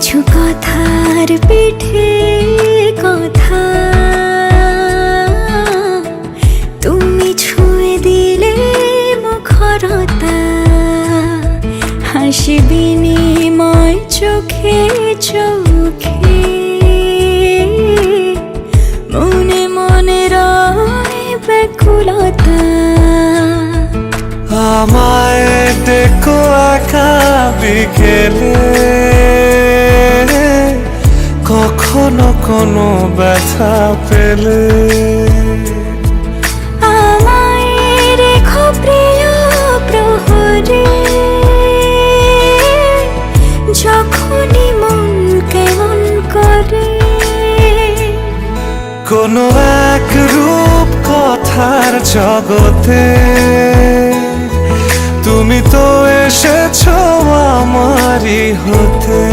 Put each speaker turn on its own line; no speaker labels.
কিছু কথার পিঠে কথা তুমি ছুঁয়ে দিলে মুখরতা, হাসি বিনিময় চোখে চোখে, মনে মনে রয় ব্যাকুলতা।
আমায় দেখো একা বিকেলে, কখনো কোনো ব্যথা পেলে
আমায় রেখো প্রিয় প্রহরে, যখনই মন কেমন করে।
কোনো এক রূপ কথার জগতে তুমি তো এসেছো আমারই হতে।